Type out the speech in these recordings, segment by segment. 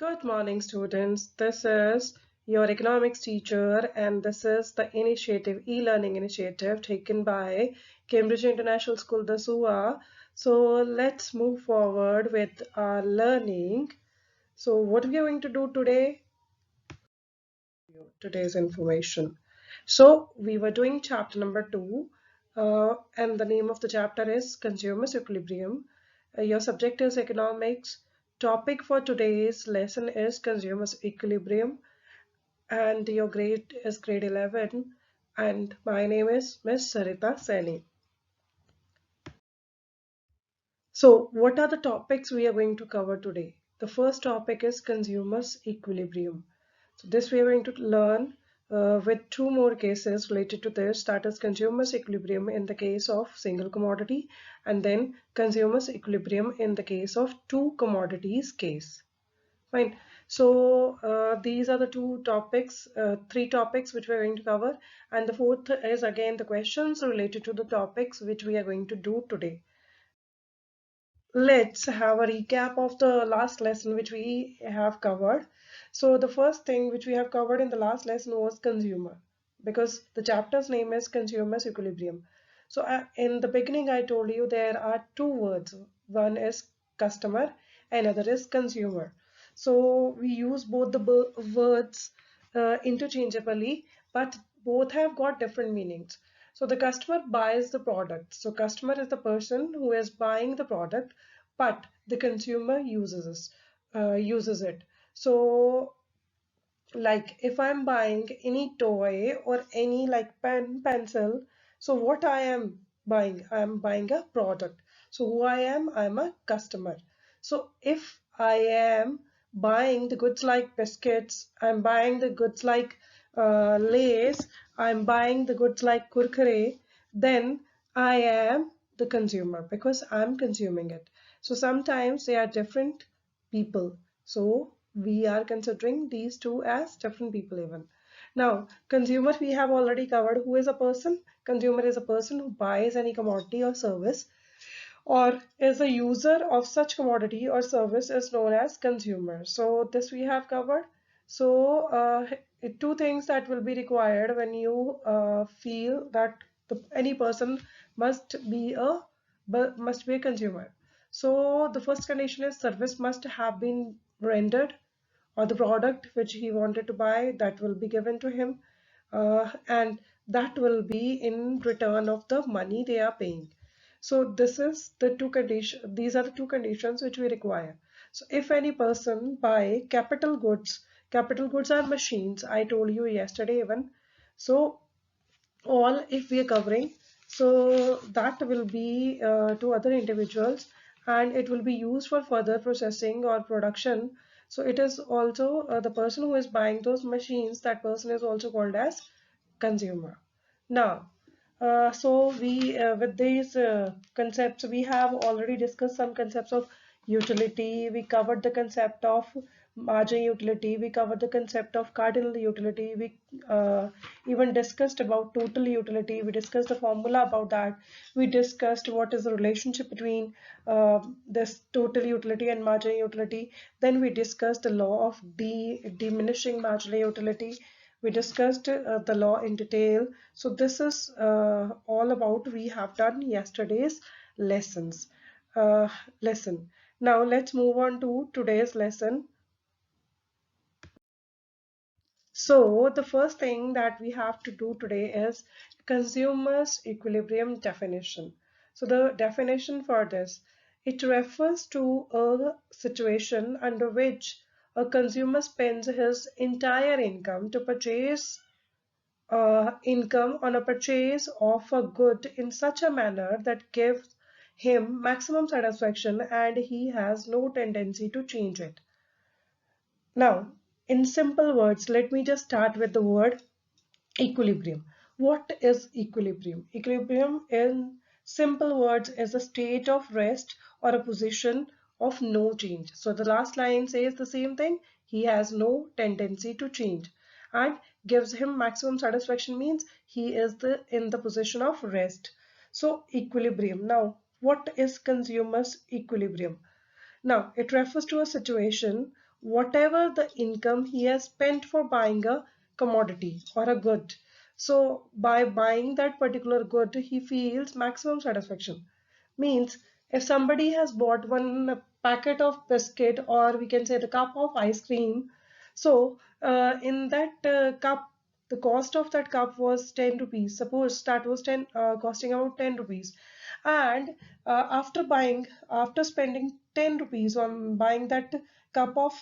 Good morning, students. This is your economics teacher, and this is the initiative, e-learning initiative taken by Cambridge International School, the SUA. So let's move forward with our learning. So what we are going to do today? Today's information. So we were doing chapter number 2, and the name of the chapter is Consumers Equilibrium. Your subject is economics. Topic for today's lesson is Consumers Equilibrium, and your grade is grade 11. And my name is Miss Sarita Saini. So, what are the topics we are going to cover today? The first topic is Consumers Equilibrium. So this we are going to learn with two more cases related to this, that is consumers equilibrium in the case of single commodity and then consumers equilibrium in the case of two commodities case. Fine. So these are the three topics which we are going to cover, and the fourth is again the questions related to the topics which we are going to do today. Let's have a recap of the last lesson which we have covered. So the first thing which we have covered in the last lesson was consumer, because the chapter's name is Consumers Equilibrium. So in the beginning I told you there are two words. One is customer, another is consumer. So we use both the words interchangeably, but both have got different meanings. So the customer buys the product. So customer is the person who is buying the product, but the consumer uses it. So like if I'm buying any toy or any like pen, pencil, so what I am buying? I'm buying a product. So who I am? I'm a customer. So if I am buying the goods like biscuits, I'm buying the goods like Lays, I'm buying the goods like Kurkure, then I am the consumer because I'm consuming it. So sometimes they are different people. So we are considering these two as different people even. Now, consumer we have already covered. Who is a person? Consumer is a person who buys any commodity or service or is a user of such commodity or service is known as consumer. So this we have covered. So two things that will be required when you feel that any person must be a consumer. So the first condition is service must have been rendered, or the product which he wanted to buy that will be given to him, and that will be in return of the money they are paying. So these are the two conditions which we require. So if any person buy capital goods are machines, I told you yesterday even. So all if we are covering, so that will be to other individuals, and it will be used for further processing or production. So it is also the person who is buying those machines, that person is also called as consumer. Now so we with these concepts we have already discussed some concepts of utility. We covered the concept of margin utility, we covered the concept of cardinal utility, we even discussed about total utility, we discussed the formula about that, we discussed what is the relationship between this total utility and marginal utility, then we discussed the law of diminishing marginal utility, we discussed the law in detail. So this is all about we have done yesterday's lessons lesson. Now let's move on to today's lesson. So the first thing that we have to do today is consumers equilibrium definition. So the definition for this, it refers to a situation under which a consumer spends his entire income to purchase income on a purchase of a good in such a manner that gives him maximum satisfaction and he has no tendency to change it. Now, in simple words, let me just start with the word equilibrium. What is equilibrium? Equilibrium, in simple words, is a state of rest or a position of no change. So the last line says the same thing. He has no tendency to change, and gives him maximum satisfaction means he is in the position of rest. So equilibrium. Now, what is consumers equilibrium? Now, it refers to a situation whatever the income he has spent for buying a commodity or a good. So by buying that particular good, he feels maximum satisfaction. Means if somebody has bought one packet of biscuit, or we can say the cup of ice cream, so in that cup, the cost of that cup was 10 rupees. Suppose that was 10 costing about 10 rupees, and after spending 10 rupees on buying that cup of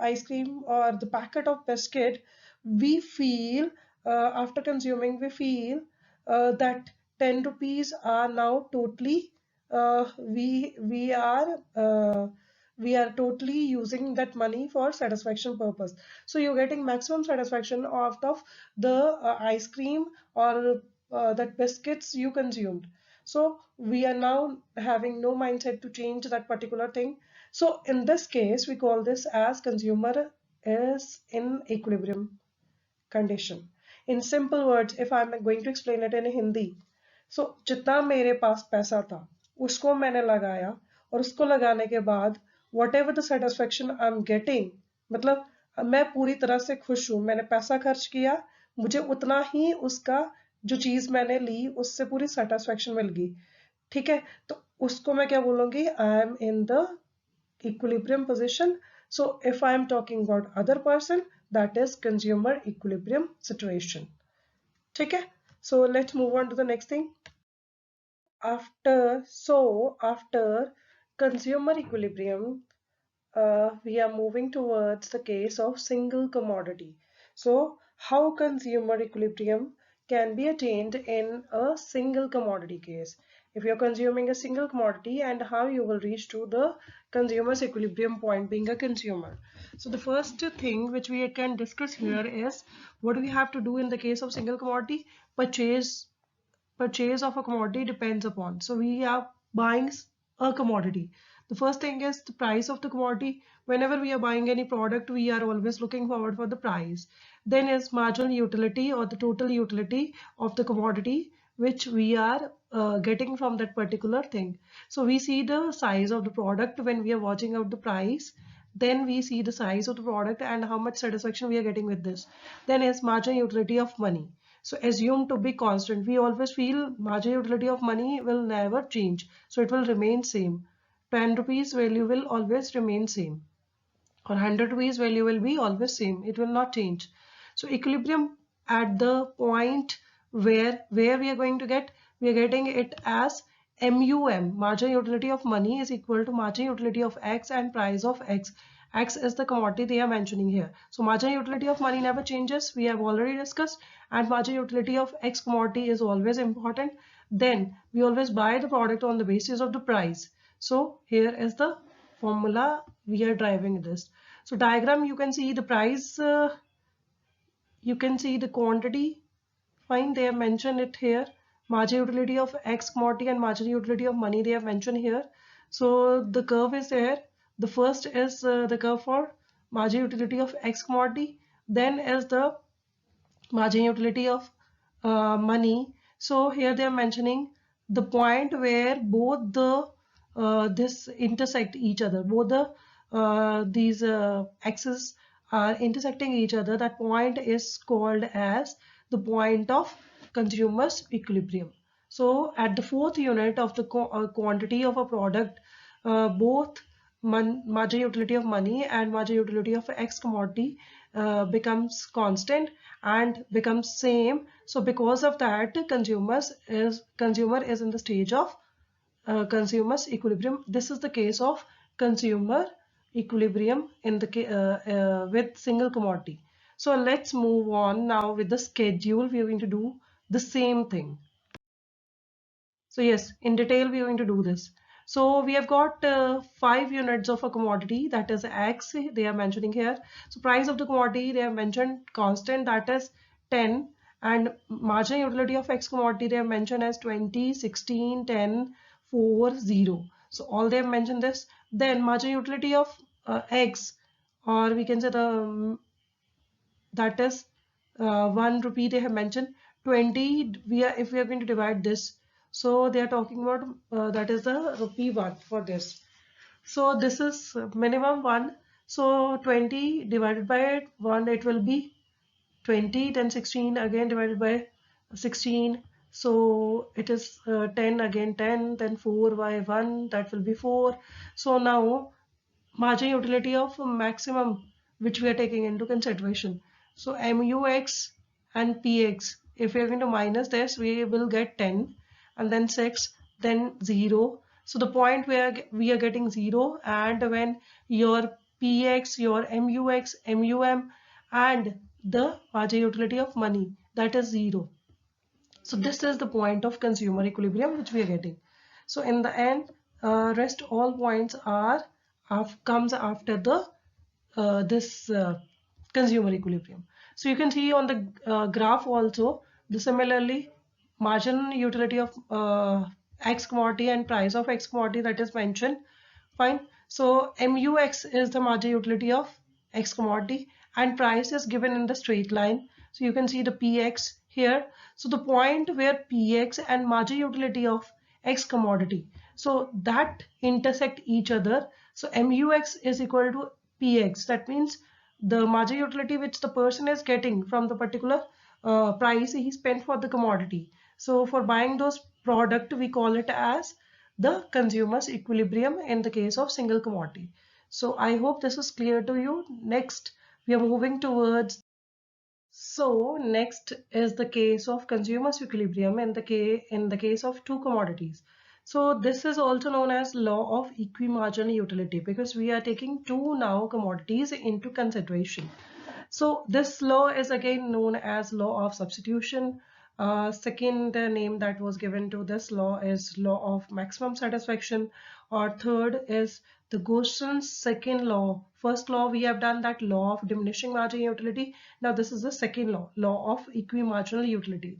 ice cream or the packet of biscuit, we feel, after consuming, we feel that 10 rupees are now totally, we are totally using that money for satisfaction purpose. So you're getting maximum satisfaction out of the ice cream or that biscuits you consumed. So we are now having no mindset to change that particular thing. So in this case, we call this as consumer is in equilibrium condition. In simple words, if I'm going to explain it in Hindi, so जितना मेरे पास पैसा था उसको मैंने लगाया, और उसको लगाने के बाद whatever the satisfaction I'm getting, मतलब मैं पूरी तरह से खुश हूँ, मैंने पैसा खर्च किया, मुझे उतना ही उसका जो चीज मैंने ली उससे पूरी सेटिस्फेक्शन मिल गई। ठीक है, तो उसको मैं क्या बोलूंगी, I am in the equilibrium position. So if I am talking about other person, that is consumer equilibrium situation. Okay, so let's move on to the next thing. After consumer equilibrium, we are moving towards the case of single commodity. So how consumer equilibrium can be attained in a single commodity case. If you're consuming a single commodity, and how you will reach to the consumer's equilibrium point being a consumer. So the first thing which we can discuss here is what do we have to do in the case of single commodity? Purchase of a commodity depends upon. So we are buying a commodity. The first thing is the price of the commodity. Whenever we are buying any product, we are always looking forward for the price. Then is marginal utility, or the total utility of the commodity which we are getting from that particular thing. So we see the size of the product when we are watching out the price. Then we see the size of the product and how much satisfaction we are getting with this. Then is marginal utility of money. So assumed to be constant. We always feel marginal utility of money will never change. So it will remain same. 10 rupees value will always remain same. Or 100 rupees value will be always same. It will not change. So equilibrium at the point where we are going to get, we are getting it as MUM, marginal utility of money, is equal to marginal utility of X and price of X. X is the commodity they are mentioning here. So marginal utility of money never changes. We have already discussed, and marginal utility of X commodity is always important. Then we always buy the product on the basis of the price. So here is the formula we are driving this. So diagram, you can see the price, you can see the quantity. Fine, they have mentioned it here. Marginal utility of X commodity and marginal utility of money they have mentioned here. So the curve is there. The first is the curve for marginal utility of X commodity. Then is the marginal utility of money. So here they are mentioning the point where both the this intersect each other. Both the these axes are intersecting each other. That point is called as the point of consumer's equilibrium. So at the fourth unit of the quantity of a product, both marginal utility of money and marginal utility of X commodity becomes constant and becomes same. So because of that, consumer is in the stage of consumer's equilibrium. This is the case of consumer equilibrium in the with single commodity. So let's move on now with the schedule. We are going to do the same thing. So yes, in detail we are going to do this. So we have got 5 units of a commodity, that is X they are mentioning here. So price of the commodity they have mentioned constant, that is 10, and marginal utility of X commodity they have mentioned as 20, 16, 10, 4, 0. So all they have mentioned this. Then marginal utility of X, or we can say the that is 1 rupee they have mentioned. 20, we are, if we are going to divide this, so they are talking about that is the rupee 1 for this. So this is minimum 1. So 20 divided by 1, it will be 20, then 16 again divided by 16. So it is 10 again 10, then 4 by 1, that will be 4. So now margin utility of maximum which we are taking into consideration. So MUX and PX, if we are going to minus this, we will get 10 and then 6, then 0. So the point where we are getting 0, and when your PX, your MUX, MUM and the margin utility of money, that is 0. So this is the point of consumer equilibrium which we are getting. So in the end, rest all points are comes after the this consumer equilibrium. So you can see on the graph also the similarly margin utility of X commodity and price of X commodity that is mentioned. Fine. So MUX is the margin utility of X commodity and price is given in the straight line. So you can see the PX here. So the point where PX and margin utility of X commodity, so that intersect each other. So MUX is equal to PX. That means the margin utility which the person is getting from the particular price he spent for the commodity. So for buying those product, we call it as the consumer's equilibrium in the case of single commodity. So I hope this is clear to you. Next, we are moving towards. So next is the case of consumer's equilibrium in the case of two commodities. So this is also known as law of equimarginal utility because we are taking two now commodities into consideration. So this law is again known as law of substitution. Second name that was given to this law is law of maximum satisfaction, or third is the Gaussian's second law. First law we have done that law of diminishing marginal utility. Now this is the second law, law of equimarginal utility.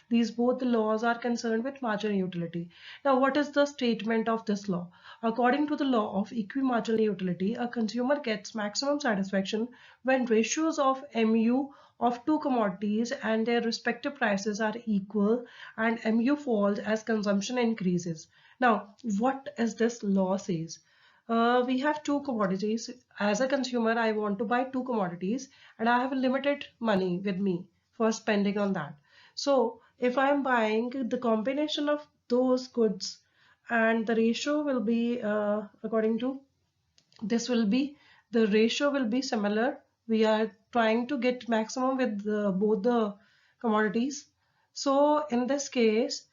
These both the laws are concerned with marginal utility. Now what is the statement of this law? According to the law of equimarginal utility, a consumer gets maximum satisfaction when ratios of MU of two commodities and their respective prices are equal and MU falls as consumption increases. Now, what is this law says? We have two commodities. As a consumer, I want to buy two commodities and I have a limited money with me for spending on that. So if I am buying the combination of those goods, and the ratio will be according to this will be the ratio will be similar. We are trying to get maximum with both the commodities. So in this case,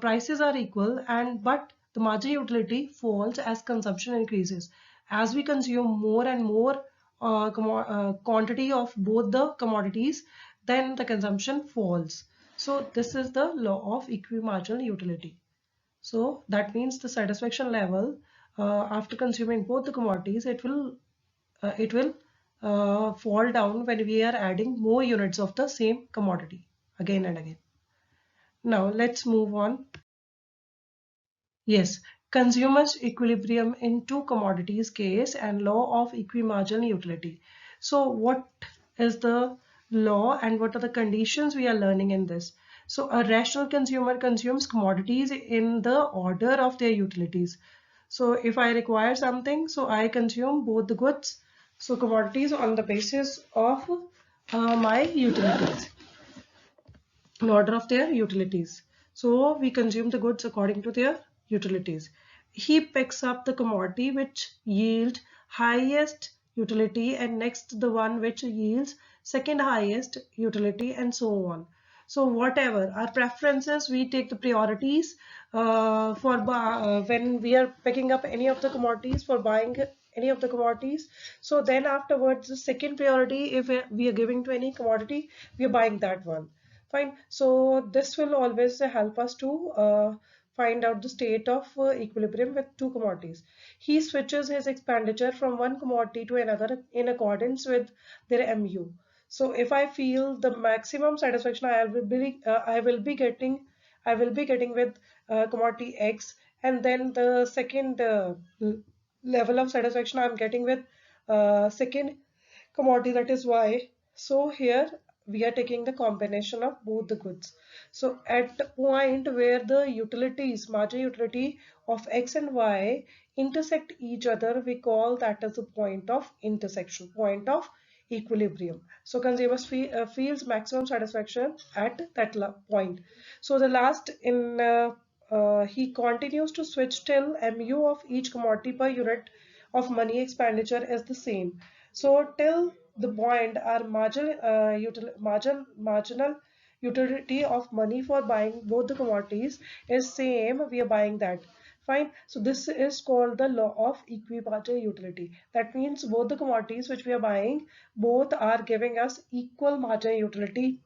prices are equal, and but the margin utility falls as consumption increases. As we consume more and more quantity of both the commodities, then the consumption falls. So this is the law of equimarginal utility. So that means the satisfaction level after consuming both the commodities, it will fall down when we are adding more units of the same commodity again and again. Now let's move on. Yes, consumers equilibrium in two commodities case and law of equimarginal utility. So what is the law and what are the conditions we are learning in this? So a rational consumer consumes commodities in the order of their utilities. So if I require something, so I consume both the goods, so commodities on the basis of my utilities, in order of their utilities. So we consume the goods according to their utilities. He picks up the commodity which yield highest utility and next the one which yields second highest utility and so on. So whatever our preferences, we take the priorities when we are picking up any of the commodities for buying any of the commodities. So then afterwards, the second priority, if we are giving to any commodity, we are buying that one. Fine. So this will always help us to find out the state of equilibrium with two commodities. He switches his expenditure from one commodity to another in accordance with their MU. So if I feel the maximum satisfaction I will be getting with commodity X, and then the second level of satisfaction I'm getting with second commodity, that is Y. So here we are taking the combination of both the goods. So at the point where the utilities, marginal utility of X and Y intersect each other, we call that as a point of intersection, point of equilibrium. So consumers feels maximum satisfaction at that point. So the last in he continues to switch till mu of each commodity per unit of money expenditure is the same. So till the point our marginal utility of money for buying both the commodities is same, we are buying that. Fine. So this is called the law of equipartial utility. That means both the commodities which we are buying, both are giving us equal marginal utility.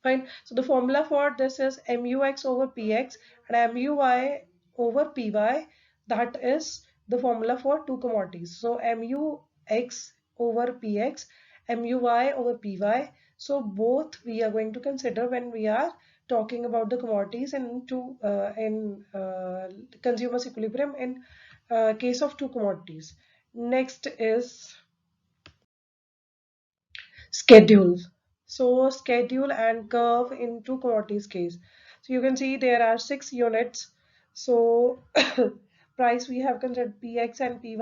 Fine. So the formula for this is MUX over PX and MUY over PY. That is the formula for two commodities. So MUX over PX, MUY over PY. So both we are going to consider when we are talking about the commodities in consumers equilibrium in case of two commodities. Next is schedule. So schedule and curve in two commodities case. So you can see there are 6 units. So price we have considered px and py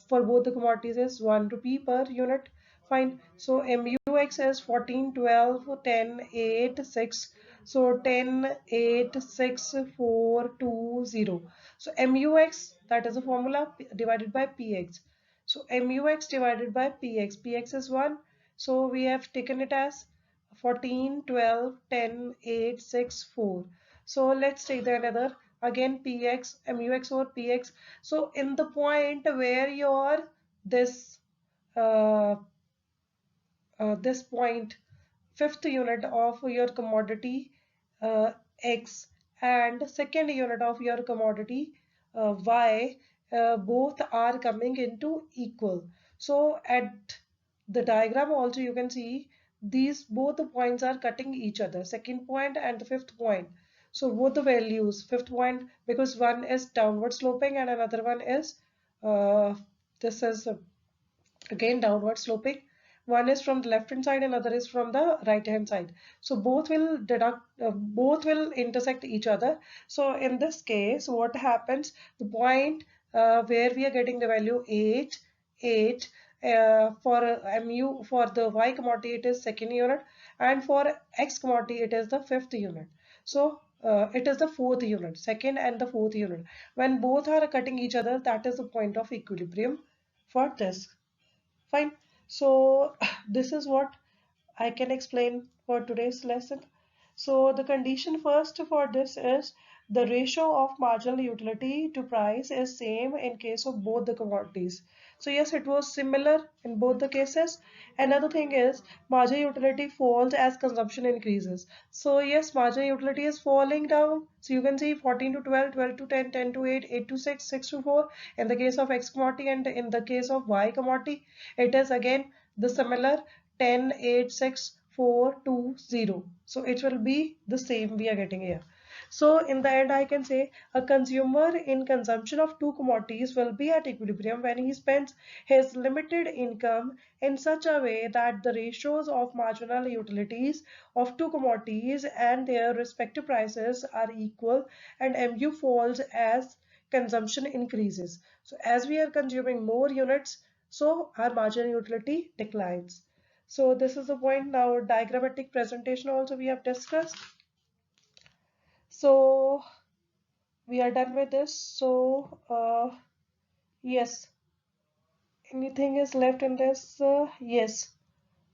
for both the commodities is 1 rupee per unit. Fine. So mux is 14, 12, 10, 8, 6. So 10, 8, 6, 4, 2, 0. So mux, that is the formula, divided by px. So mux divided by px is 1. So we have taken it as 14, 12, 10, 8, 6, 4. So let's take the another again px, mux over px. So in the point where your this uh, this point, fifth unit of your commodity uh, X and second unit of your commodity Y, both are coming into equal. So at the diagram also you can see these both the points are cutting each other, second point and the fifth point. So both the values, fifth point, because one is downward sloping and another one is uh, this is again downward sloping. One is from the left hand side, another is from the right hand side. So both will intersect each other. So in this case, what happens? The point where we are getting the value 8, 8 for mu for the y commodity it is second unit, and for x commodity it is the fifth unit. So it is the fourth unit, second and the fourth unit. When both are cutting each other, that is the point of equilibrium for this. Fine. So this is what I can explain for today's lesson. So the condition first for this is the ratio of marginal utility to price is same in case of both the commodities. So yes, it was similar in both the cases. Another thing is marginal utility falls as consumption increases. So yes, marginal utility is falling down. So you can see 14 to 12, 12 to 10, 10 to 8, 8 to 6, 6 to 4 in the case of X commodity, and in the case of Y commodity, it is again the similar 10, 8, 6, 4, 2, 0. So it will be the same we are getting here. So in the end, I can say a consumer in consumption of two commodities will be at equilibrium when he spends his limited income in such a way that the ratios of marginal utilities of two commodities and their respective prices are equal, and MU falls as consumption increases. So as we are consuming more units, so our marginal utility declines. So this is the point. Now diagrammatic presentation also we have discussed. So we are done with this. So yes, anything is left in this? Yes.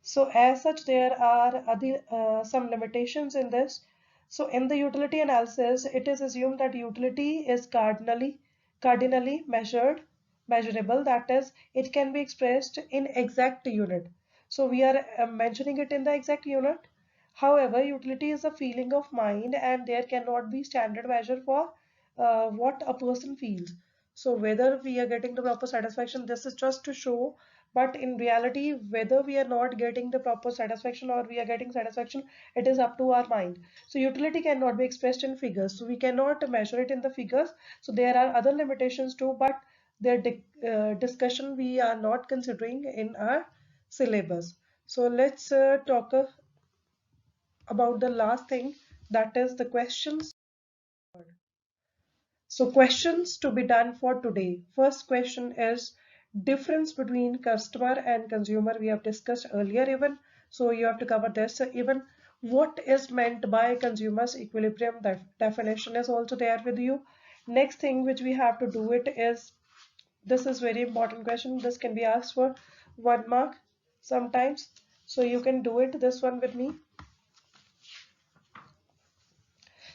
So as such, there are other some limitations in this. So in the utility analysis, it is assumed that utility is cardinally measurable. That is, it can be expressed in exact unit. So we are mentioning it in the exact unit. However, utility is a feeling of mind, and there cannot be standard measure for what a person feels. So whether we are getting the proper satisfaction, this is just to show, but in reality whether we are not getting the proper satisfaction or we are getting satisfaction, it is up to our mind. So utility cannot be expressed in figures, so we cannot measure it in the figures. So there are other limitations too, but their discussion we are not considering in our syllabus. So let's talk about the last thing, that is the questions. So questions to be done for today. First question is difference between customer and consumer. We have discussed earlier even. So you have to cover this. So even what is meant by consumer's equilibrium, that definition is also there with you. Next thing which we have to do it is, this is very important question. This can be asked for 1 mark sometimes. So you can do it, this one with me.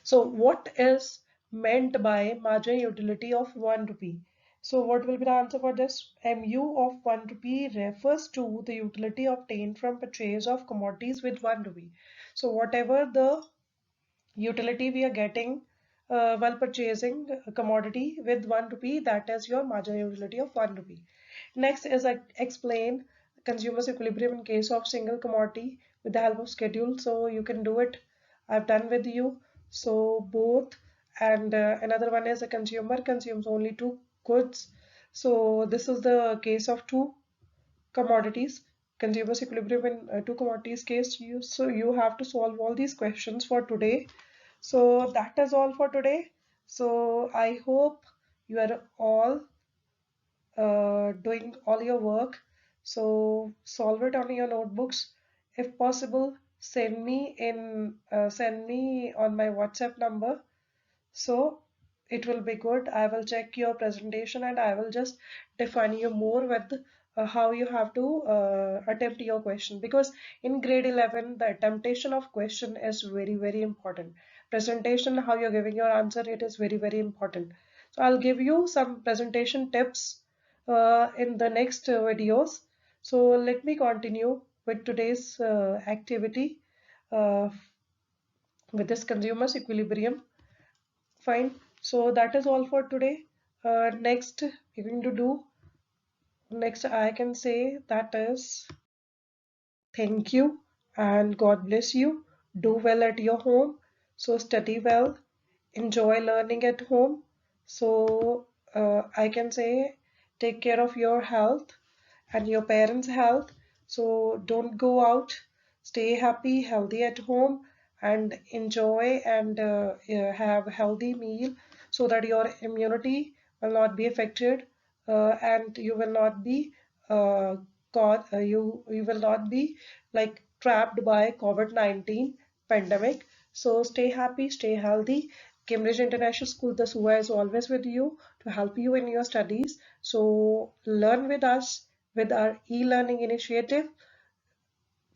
So what is meant by marginal utility of 1 rupee? So what will be the answer for this? MU of 1 rupee refers to the utility obtained from purchase of commodities with 1 rupee. So whatever the utility we are getting while purchasing a commodity with 1 rupee, that is your marginal utility of 1 rupee. Next is explain consumer's equilibrium in case of single commodity with the help of schedule. So you can do it. I've done with you. So both, and another one is a consumer consumes only two goods. So this is the case of two commodities. Consumer's equilibrium in two commodities case. You have to solve all these questions for today. So that is all for today. So I hope you are all doing all your work. So solve it on your notebooks. If possible, send me on my WhatsApp number. So it will be good. I will check your presentation and I will just define you more with how you have to attempt your question, because in grade 11 the temptation of question is very important. Presentation, how you're giving your answer, it is very important. So I'll give you some presentation tips in the next videos. So let me continue with today's activity uh, with this consumer's equilibrium. Fine. So that is all for today. Next, we're going to do, next I can say that is thank you and God bless you. Do well at your home. So study well. Enjoy learning at home. So I can say take care of your health and your parents' health. So don't go out. Stay happy, healthy at home, and enjoy and have a healthy meal so that your immunity will not be affected, and you will not be caught. You will not be like trapped by COVID-19 pandemic. So stay happy, stay healthy. Cambridge International School, the SUA is always with you to help you in your studies. So learn with us with our e-learning initiative.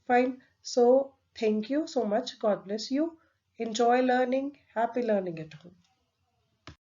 Fine. So thank you so much. God bless you. Enjoy learning. Happy learning at home.